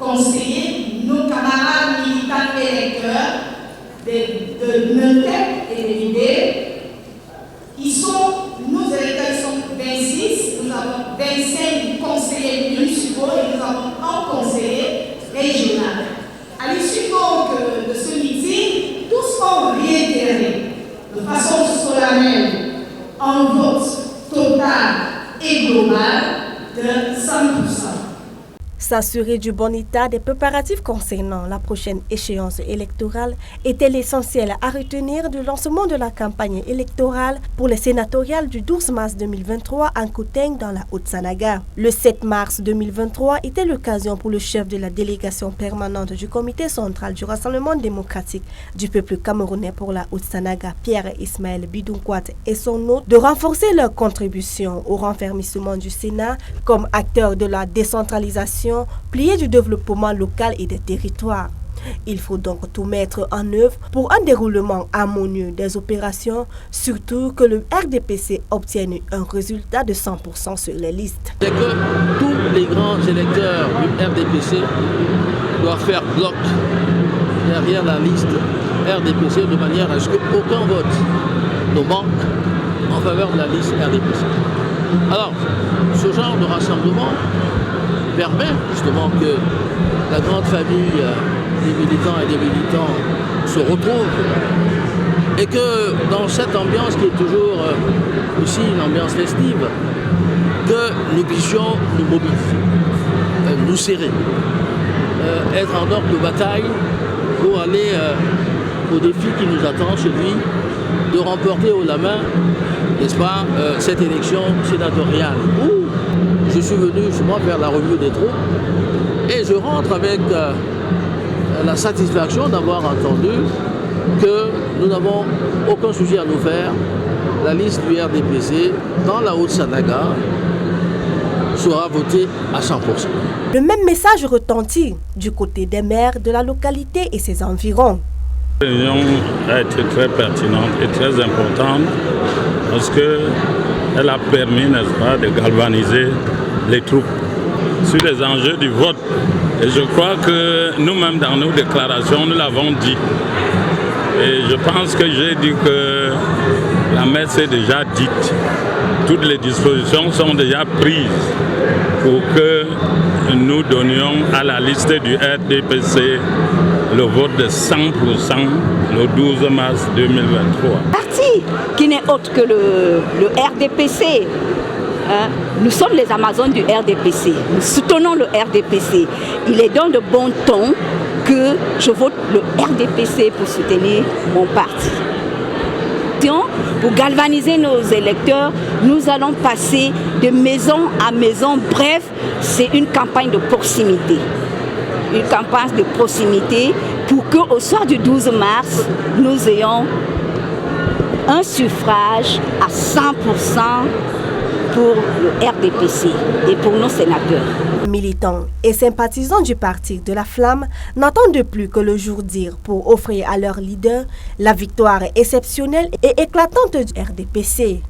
conseillers, nos camarades militants électeurs de Neutek et de l'idée, nos électeurs, ils sont 26, nous avons 25 conseillers municipaux et nous avons un conseiller régional. À l'issue donc de ce meeting, tous ont réitéré de façon solennelle un vote total et global de 100%. S'assurer du bon état des préparatifs concernant la prochaine échéance électorale était l'essentiel à retenir du lancement de la campagne électorale pour les sénatoriales du 12 mars 2023 en Kouteng dans la Haute-Sanaga. Le 7 mars 2023 était l'occasion pour le chef de la délégation permanente du comité central du Rassemblement démocratique du peuple camerounais pour la Haute-Sanaga, Pierre Ismaël Bidunkwat, et son hôte de renforcer leur contribution au renfermissement du Sénat comme acteur de la décentralisation, plié du développement local et des territoires. Il faut donc tout mettre en œuvre pour un déroulement harmonieux des opérations, surtout que le RDPC obtienne un résultat de 100% sur les listes. C'est que tous les grands électeurs du RDPC doivent faire bloc derrière la liste RDPC de manière à ce qu'aucun vote ne manque en faveur de la liste RDPC. Alors, ce genre de rassemblement permet justement que la grande famille des militants et des militants se retrouve et que dans cette ambiance qui est toujours aussi une ambiance festive, que nous puissions nous mobiliser, nous serrer, être en ordre de bataille pour aller au défi qui nous attend, celui de remporter haut la main, n'est-ce pas, cette élection sénatoriale où je suis venu justement faire la revue des troupes et je rentre avec la satisfaction d'avoir entendu que nous n'avons aucun sujet à nous faire. La liste du RDPC dans la Haute-Sanaga sera votée à 100%. Le même message retentit du côté des maires de la localité et ses environs. La réunion a été très pertinente et très importante parce qu'elle a permis, n'est-ce pas, de galvaniser les troupes sur les enjeux du vote. Et je crois que nous-mêmes, dans nos déclarations, nous l'avons dit. Et je pense que j'ai dit que la messe est déjà dite. Toutes les dispositions sont déjà prises pour que nous donnions à la liste du RDPC le vote de 100% le 12 mars 2023. Parti qui n'est autre que le RDPC. Nous sommes les Amazones du RDPC. Nous soutenons le RDPC. Il est donc de bon ton que je vote le RDPC pour soutenir mon parti. Pour galvaniser nos électeurs, nous allons passer de maison à maison. Bref, c'est une campagne de proximité. Une campagne de proximité pour qu'au soir du 12 mars, nous ayons un suffrage à 100% pour le RDPC et pour nos sénateurs. Militants et sympathisants du parti de la Flamme n'attendent plus que le jour dire pour offrir à leur leader la victoire exceptionnelle et éclatante du RDPC.